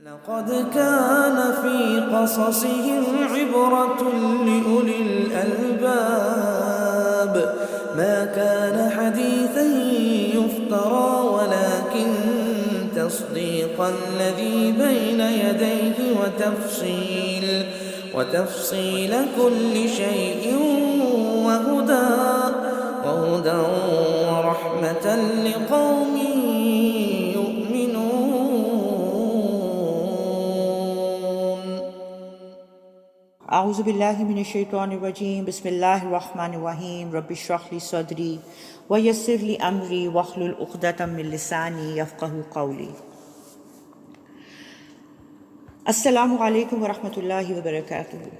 لقد كان في قصصهم عبرة لأولي الألباب ما كان حديثا يفترى ولكن تصديق الذي بين يديه وتفصيل كل شيء وهدى ورحمة لقوم أعوذ بالله من الشيطان الرجيم بسم الله الرحمن الرحيم رب اشرح لي صدري ويسر لي أمري واحلل عقدة من لساني يفقهوا قولي. Assalamu alaikum wa rahmatullahi wa barakatuh.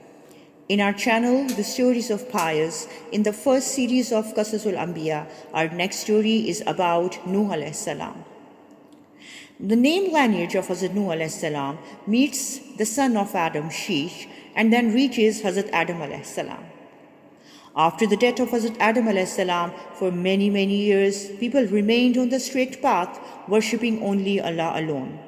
In our channel, The Stories of Pious, in the first series of Qasasul Anbiya, our next story is about Nuh alayhi salam. The name lineage of Hazrat Nuh alayhi salam meets the son of Adam, Sheesh, and then reaches Hazrat Adam alayhi salam. After the death of Hazrat Adam alayhi salam, for many years, people remained on the straight path, worshipping only Allah alone.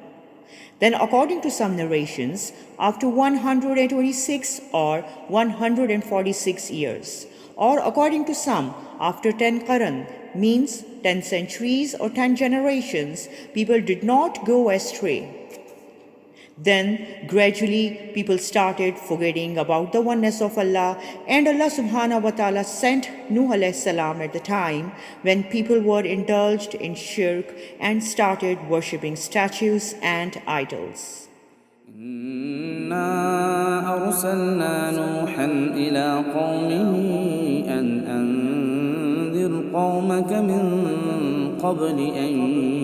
Then, according to some narrations, after 126 or 146 years, or according to some, after 10 Qaran, means 10 centuries or 10 generations, people did not go astray. Then, gradually, people started forgetting about the oneness of Allah, and Allah subhanahu wa ta'ala sent Nuh alayhi salam at the time when people were indulged in shirk and started worshipping statues and idols. إنا أرسلنا نوحا إلى قومه أن أنذر قومك من قبل أن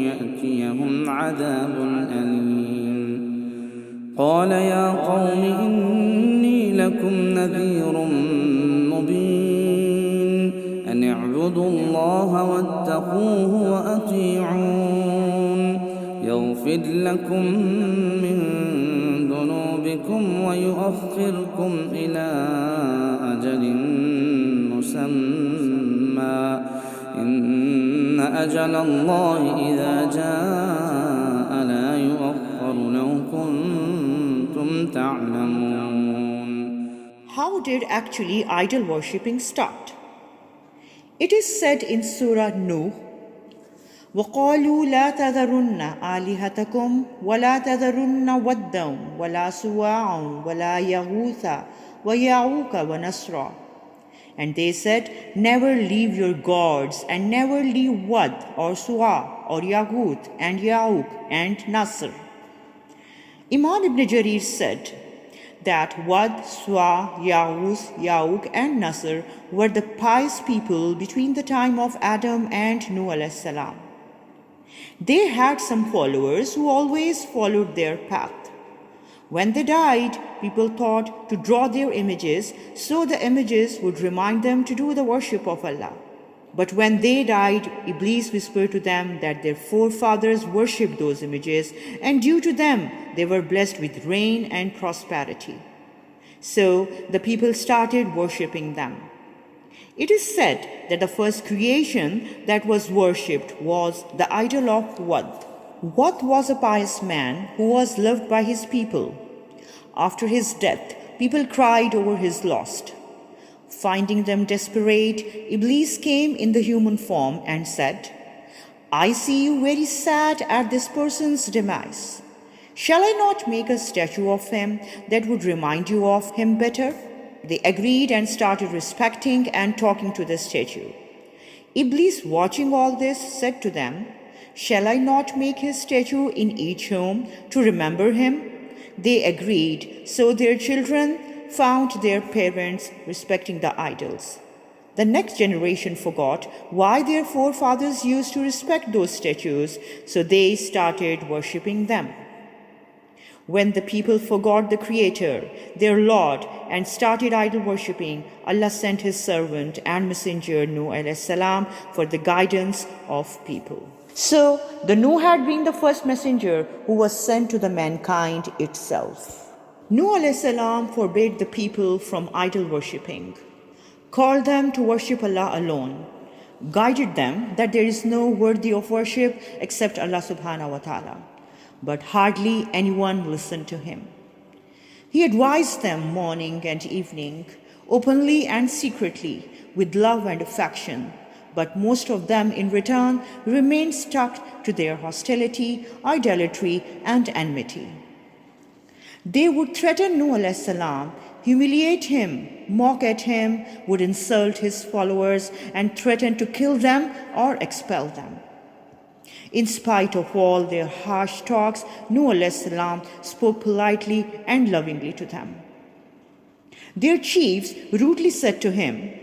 يأتيهم عذاب أليم قال يا قوم إني لكم نذير مبين أن اعبدوا الله واتقوه وأطيعون يغفر لكم من ذنوبكم ويؤخركم إلى أجل مسمى إن أجل الله إذا جاء لا يؤخر لو كنتم تعلمون. How did actually idol worshipping start? It is said in Surah Nuh, وَقَالُوا لَا تَذَرُنَّ آلِهَتَكُمْ وَلَا تَذَرُنَّ وَدًّا وَلَا سُوَاعًا وَلَا يَغُوثَ وَيَعُوقَ وَنَسْرًا. And they said, never leave your gods, and never leave Wad or Suwa or Yaghut and Ya'uq and Nasr. Imam Ibn Jarir said that Wad, Suwa, Ya'uq and Nasr were the pious people between the time of Adam and Nuh alayhi salam. They had some followers who always followed their path. When they died, people thought to draw their images so the images would remind them to do the worship of Allah. But when they died, Iblis whispered to them that their forefathers worshipped those images, and due to them, they were blessed with rain and prosperity. So the people started worshipping them. It is said that the first creation that was worshipped was the idol of Wad. Wad was a pious man who was loved by his people. After his death, people cried over his loss. Finding them desperate, Iblis came in the human form and said, I see you very sad at this person's demise. Shall I not make a statue of him that would remind you of him better? They agreed and started respecting and talking to the statue. Iblis, watching all this, said to them, Shall I not make his statue in each home to remember him? They agreed, so their children found their parents respecting the idols. The next generation forgot why their forefathers used to respect those statues, so they started worshipping them. When the people forgot the Creator, their Lord, and started idol worshipping, Allah sent His servant and messenger Nuh alayhi salam for the guidance of people. So, the Nuh had been the first messenger who was sent to the mankind itself. Nuh alayhi salam forbade the people from idol worshipping, called them to worship Allah alone, guided them that there is no worthy of worship except Allah subhanahu wa ta'ala. but hardly anyone listened to him. He advised them morning and evening, openly and secretly, with love and affection, but most of them in return remained stuck to their hostility, idolatry, and enmity. They would threaten Nuh alayhi salam, humiliate him, mock at him, would insult his followers, and threaten to kill them or expel them. In spite of all their harsh talks, Nuh alayhi salam spoke politely and lovingly to them. Their chiefs rudely said to him,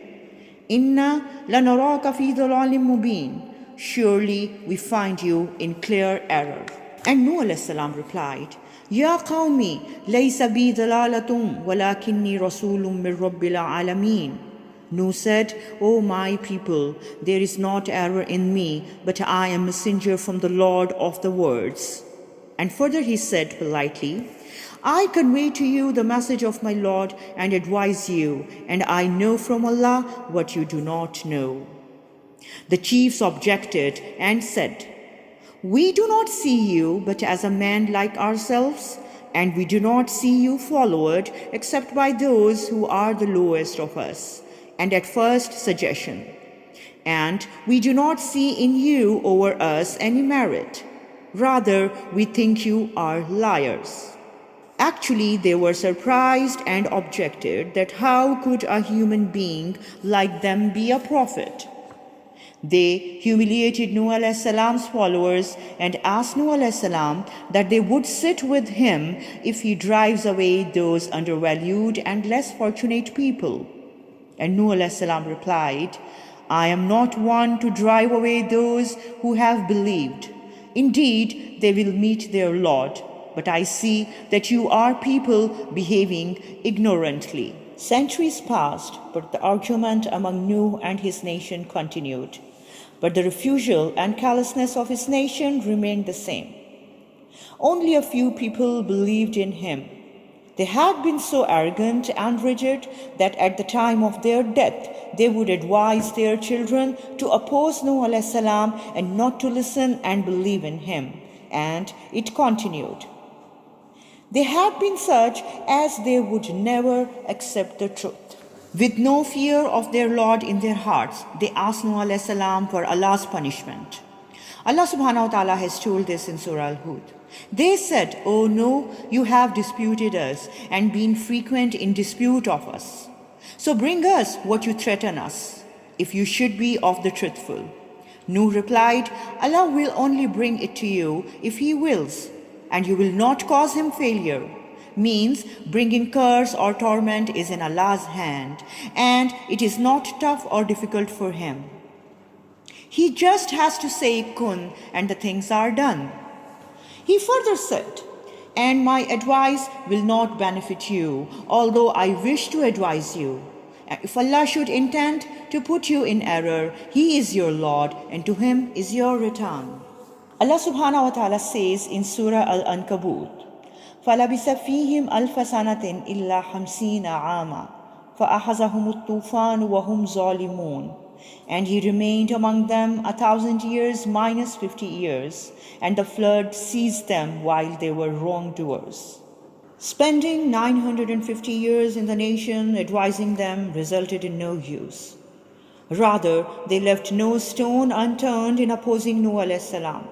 Inna lanaraka fi dhalalim mubin. Surely we find you in clear error. And Nuh alayhi salam replied, Ya qawmi, laysa bi dhalalatum, walakinni rasulun min rabbil alameen. Nuh said, O my people, there is not error in me, but I am messenger from the Lord of the worlds. And further he said politely, I convey to you the message of my Lord and advise you, and I know from Allah what you do not know. The chiefs objected and said, We do not see you but as a man like ourselves, and we do not see you followed except by those who are the lowest of us, and at first suggestion. And we do not see in you over us any merit. Rather, we think you are liars. Actually, they were surprised and objected that how could a human being like them be a prophet? They humiliated Nuh alayhi salam's followers and asked Nuh alayhi salam that they would sit with him if he drives away those undervalued and less fortunate people. And Nuh alayhi salam replied, I am not one to drive away those who have believed. Indeed, they will meet their Lord. But I see that you are people behaving ignorantly. Centuries passed, but the argument among Nuh and his nation continued. But the refusal and callousness of his nation remained the same. Only a few people believed in him. They had been so arrogant and rigid that at the time of their death, they would advise their children to oppose Nuh alayhi salam and not to listen and believe in him. And it continued. They had been such as they would never accept the truth. With no fear of their Lord in their hearts, they asked Nuh alayhi salam for Allah's punishment. Allah subhanahu wa ta'ala has told this in Surah Al-Hud. They said, O Nuh, you have disputed us and been frequent in dispute of us. So bring us what you threaten us, if you should be of the truthful. Nuh replied, Allah will only bring it to you if He wills, and you will not cause him failure. Means bringing curse or torment is in Allah's hand, and it is not tough or difficult for him. He just has to say kun and the things are done. He further said, and my advice will not benefit you, although I wish to advise you. If Allah should intend to put you in error, He is your Lord, and to Him is your return. Allah subhanahu wa ta'ala says in Surah Al-Ankabut, فَلَبِثَ فِيهِمْ أَلْفَ سَنَةٍ إِلَّا خَمْسِينَ عَامًا فَأَخَذَهُمُ الطُّوفَانُ وَهُمْ ظَالِمُونَ. And he remained among them 1,000 years minus 50 years, and the flood seized them while they were wrongdoers. Spending 950 years in the nation advising them resulted in no use. Rather, they left no stone unturned in opposing Nuh alayhi salam.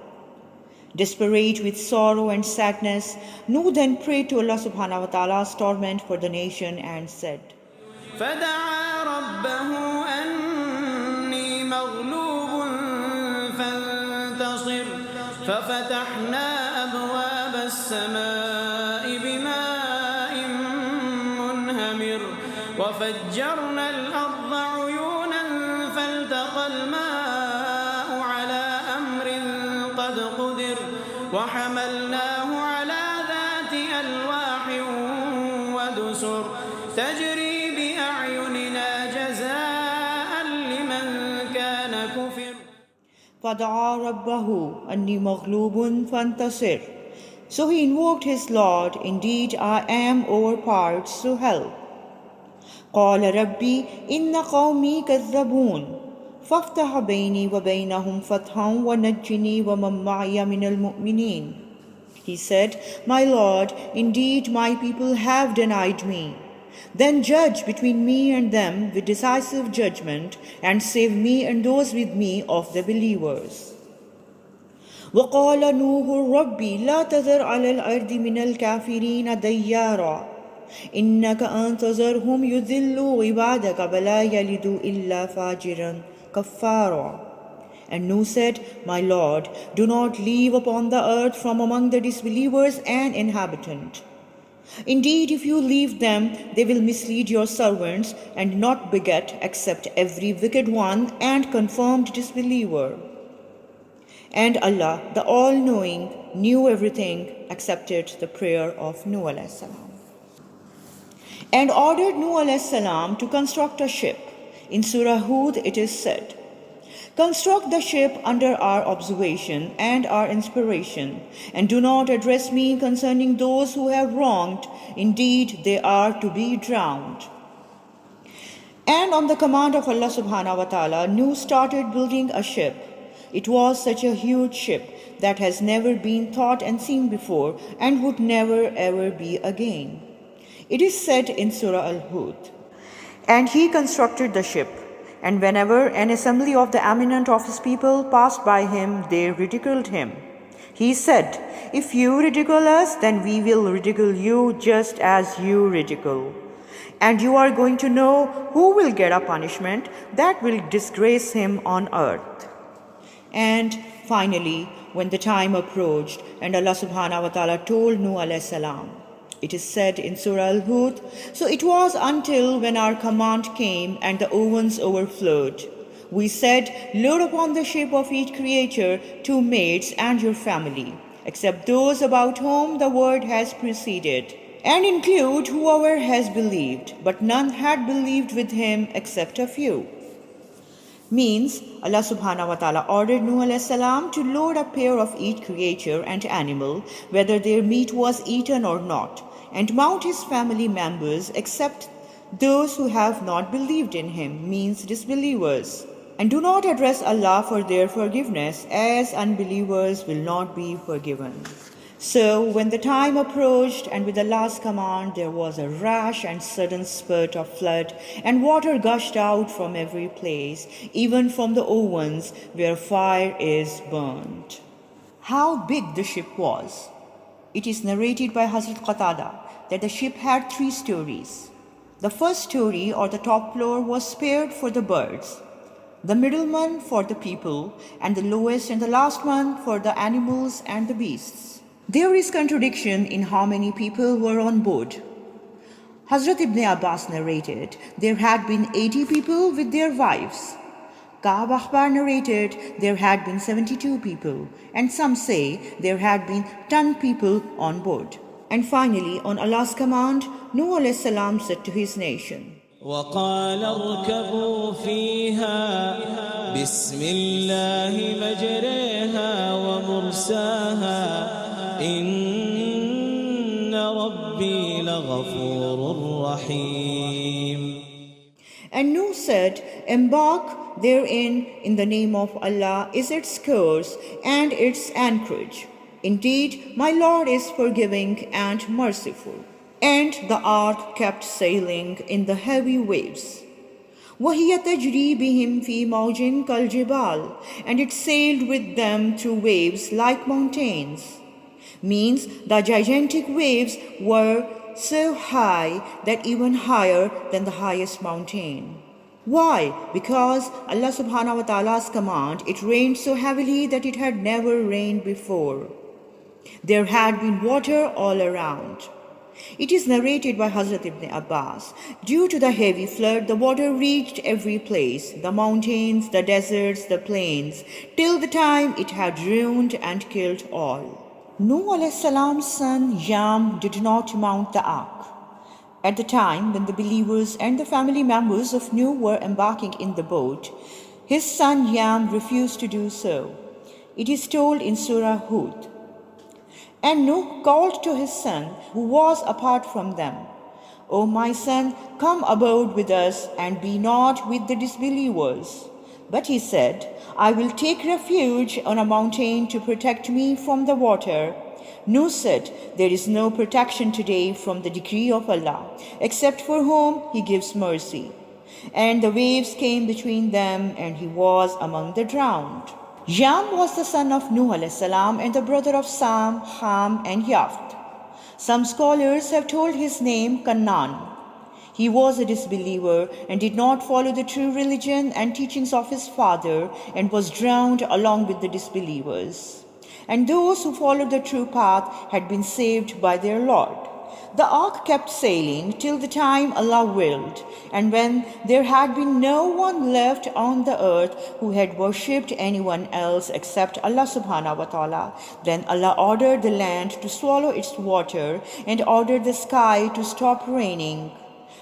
Desperate with sorrow and sadness, Nuh then prayed to Allah subhanahu wa ta'ala's torment for the nation and said, فَدَعَا رَبَّهُ أَنِّي مَغْلُوبٌ فَانتَصِرْ فَفَتَحْنَا أَبْوَابَ السَّمَاءِ بِمَاءٍ مُنْهَمِرٍ وَفَجَّرْنَا الْأَرْضَ عُيُونًا فَالْتَقَى الْمَاءُ عَلَى أَمْرٍ قَدْ قُدِرَ وَحَمَلْنَاهُ عَلَى ذَاتِ أَلْوَاحٍ وَدُسُرٍ تَجْرِي بِأَعْيُنِنَا جَزَاءً لِمَنْ كَانَ كُفِرَ فَدَعَا رَبَّهُ أَنِّي مَغْلُوبٌ فَانتَصِرْ. So he invoked his Lord, indeed I am over parts to help. قَالَ رَبِّي إِنَّ قَوْمِي كَذَّبُونَ فَافْتَحْ بَيْنِي وَبَيْنَهُمْ فَتْحًا وَنَجِّنِي وَمَن مَّعِيَ مِنَ الْمُؤْمِنِينَ. He said, "My Lord, indeed my people have denied me. Then judge between me and them with decisive judgment, and save me and those with me of the believers." وقال نوح ربي لا تذر على الأرض من الكافرين ديارا إنك أن تذرهم يذلوا عبادك ولا يلدوا إلا فاجرا كفارا. And Nuh said, "My Lord, do not leave upon the earth from among the disbelievers an inhabitant. Indeed, if you leave them, they will mislead your servants and not beget except every wicked one and confirmed disbeliever." And Allah, the All-Knowing, knew everything, accepted the prayer of Nuh alayhi salam, and ordered Nuh alayhi salam to construct a ship. In Surah Hud it is said, "Construct the ship under our observation and our inspiration, and do not address me concerning those who have wronged. Indeed, they are to be drowned." And on the command of Allah subhanahu wa ta'ala, Nuh started building a ship. It was such a huge ship that has never been thought and seen before and would never ever be again. It is said in Surah Al-Hud, "And he constructed the ship, and whenever an assembly of the eminent of his people passed by him, they ridiculed him. He said, 'If you ridicule us, then we will ridicule you just as you ridicule. And you are going to know who will get a punishment that will disgrace him on earth.'" And finally, when the time approached and Allah subhanahu wa ta'ala told Nuh alayhi salam, it is said in Surah Al-Hud, "So it was until when our command came and the ovens overflowed, we said, 'Load upon the ship of each creature 2 maids and your family, except those about whom the word has preceded, and include whoever has believed.' But none had believed with him except a few." Means Allah subhanahu wa ta'ala ordered Nuh alayhi salam to load a pair of each creature and animal, whether their meat was eaten or not, and mount his family members except those who have not believed in him, means disbelievers. And do not address Allah for their forgiveness, as unbelievers will not be forgiven. So when the time approached and with Allah's command there was a rash and sudden spurt of flood, and water gushed out from every place, even from the ovens where fire is burnt. How big the ship was! It is narrated by Hazrat Qatada that the ship had 3 stories. The first story, or the top floor, was spared for the birds, the middle one for the people, and the lowest and the last one for the animals and the beasts. There is contradiction in how many people were on board. Hazrat Ibn Abbas narrated there had been 80 people with their wives. Ka'b Akhbar narrated there had been 72 people, and some say there had been 10 people on board. And finally, on Allah's command, Nuh alayhi salam said to his nation, وقال اركبوا فيها بسم الله مجريها ومرساها إن ربي لغفور رحيم. And Nuh said, "Embark therein in the name of Allah is its course and its anchorage. Indeed, my Lord is forgiving and merciful." And the ark kept sailing in the heavy waves. وَهِيَ تَجْرِي بِهِمْ فِي مَوْجٍ كَالْجِبَالِ, and it sailed with them through waves like mountains. Means the gigantic waves were so high that even higher than the highest mountain. Why? Because Allah subhanahu wa ta'ala's command, it rained so heavily that it had never rained before. There had been water all around. It is narrated by Hazrat Ibn Abbas, due to the heavy flood, the water reached every place, the mountains, the deserts, the plains, till the time it had ruined and killed all. Nuh alayhi salam's son Yam did not mount the ark. At the time when the believers and the family members of Nuh were embarking in the boat, his son Yam refused to do so. It is told in Surah Hud, "And Nuh called to his son, who was apart from them, 'O my son, come aboard with us and be not with the disbelievers.' But he said, 'I will take refuge on a mountain to protect me from the water, Nuh said, "There is no protection today from the decree of Allah, except for whom He gives mercy." And the waves came between them, and he was among the drowned. Yam was the son of Nuh alayhi salam and the brother of Sam, Ham, and Yafth. Some scholars have told his name Canaan. He was a disbeliever and did not follow the true religion and teachings of his father, and was drowned along with the disbelievers. And those who followed the true path had been saved by their Lord. The ark kept sailing till the time Allah willed, and when there had been no one left on the earth who had worshipped anyone else except Allah subhanahu wa ta'ala, then Allah ordered the land to swallow its water and ordered the sky to stop raining,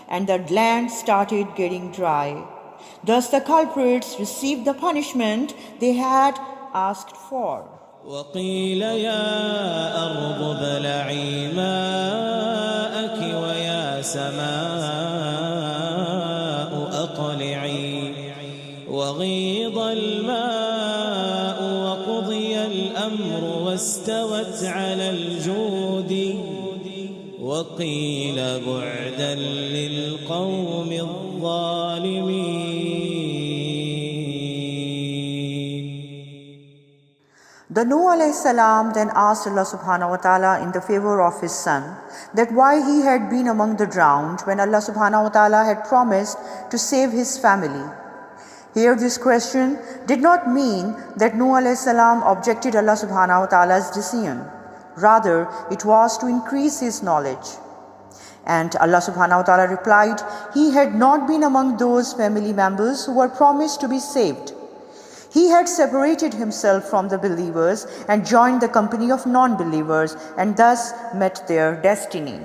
and the land started getting dry. Thus the culprits received the punishment they had asked for. وقيل يا أرض ابلعي ماءك ويا سماء أقلعي وغيض الماء وقضي الأمر واستوت على الجود وقيل بعدا للقوم الظالمين. The Nuh alayhi salam then asked Allah subhanahu wa ta'ala in the favor of his son that why he had been among the drowned when Allah subhanahu wa ta'ala had promised to save his family. Here this question did not mean that Nuh alayhi salam objected Allah subhanahu wa ta'ala's decision. Rather, it was to increase his knowledge. And Allah subhanahu wa ta'ala replied, he had not been among those family members who were promised to be saved. He had separated himself from the believers and joined the company of non-believers, and thus met their destiny.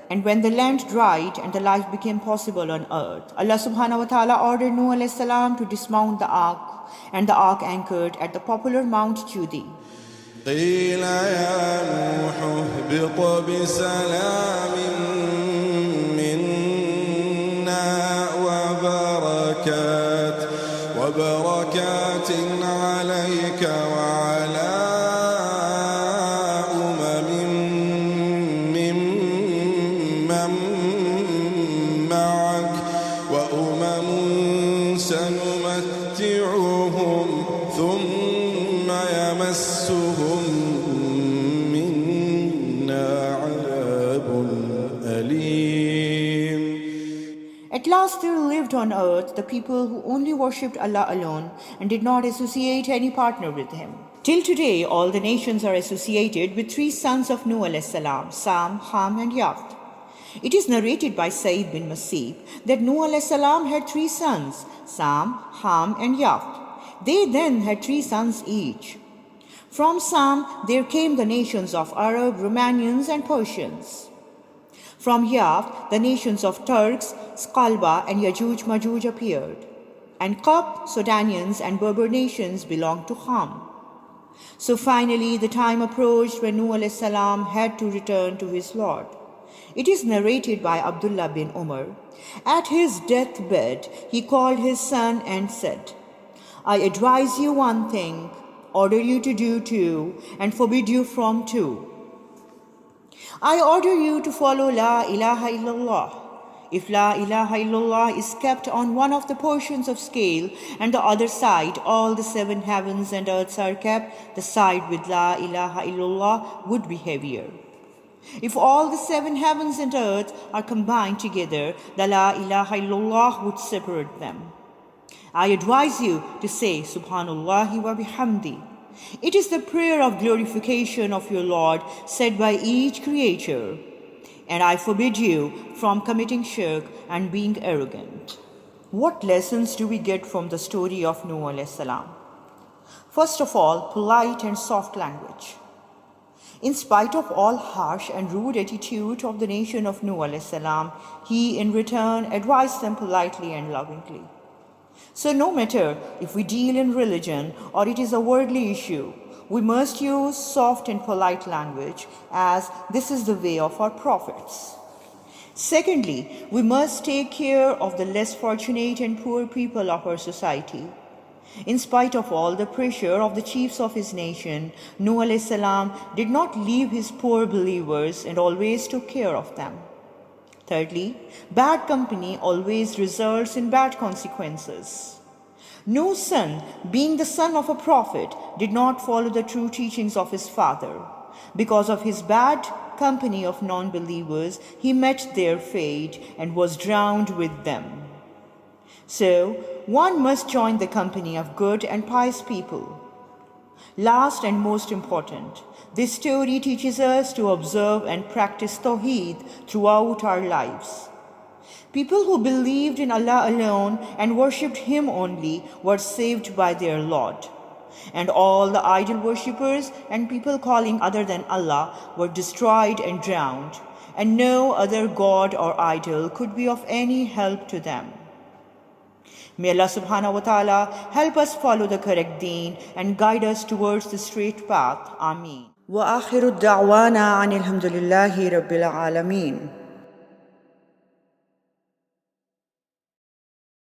And when the land dried and the life became possible on earth, Allah subhanahu wa ta'ala ordered Nuh alayhi salam to dismount the ark, and the ark anchored at the popular Mount Judi. قيل يا نوح اهبط بسلام منا وبركات عليك وعلى ممن معك وأمم سنمتعهم ثم يمسهم منا عذاب أليم. At last there lived on earth the people who only worshipped Allah alone and did not associate any partner with Him. Till today, all the nations are associated with three sons of Nuh alayhi salam, Sam, Ham, and Yafth. It is narrated by Sayyid bin Masib that Nuh alayhi salam had three sons, Sam, Ham, and Yafth. They then had three sons each. From Sam there came the nations of Arab, Romanians, and Persians. From Yafth, the nations of Turks, Skalba, and Yajuj Majuj appeared. And Qab, Sudanians, and Berber nations belonged to Ham. So finally, the time approached when Nuh alayhi salam had to return to his Lord. It is narrated by Abdullah bin Umar. At his deathbed, he called his son and said, I advise you one thing, order you to do two, and forbid you from two. I order you to follow La ilaha illallah. If La ilaha illallah is kept on one of the portions of scale and the other side all the seven heavens and earths are kept, the side with La ilaha illallah would be heavier. If all the seven heavens and earth are combined together, the La ilaha illallah would separate them. I advise you to say Subhanallah wa bihamdi. It is the prayer of glorification of your Lord said by each creature. And I forbid you from committing shirk and being arrogant. What lessons do we get from the story of Nuh alayhi salam? First of all, polite and soft language. In spite of all harsh and rude attitude of the nation of Nuh alayhi salam, he in return advised them politely and lovingly. So no matter if we deal in religion or it is a worldly issue, we must use soft and polite language, as this is the way of our prophets. Secondly, we must take care of the less fortunate and poor people of our society. In spite of all the pressure of the chiefs of his nation, Nuh alayhi salam did not leave his poor believers and always took care of them. Thirdly, bad company always results in bad consequences. Nuh's son, being the son of a prophet, did not follow the true teachings of his father. Because of his bad company of non-believers, he met their fate and was drowned with them. So, one must join the company of good and pious people. Last and most important, this story teaches us to observe and practice Tawheed throughout our lives. People who believed in Allah alone and worshipped Him only were saved by their Lord. And all the idol worshippers and people calling other than Allah were destroyed and drowned, and no other god or idol could be of any help to them. May Allah subhanahu wa ta'ala help us follow the correct deen and guide us towards the straight path. Ameen. وآخر الدعوانا عن الحمد لله رب العالمين.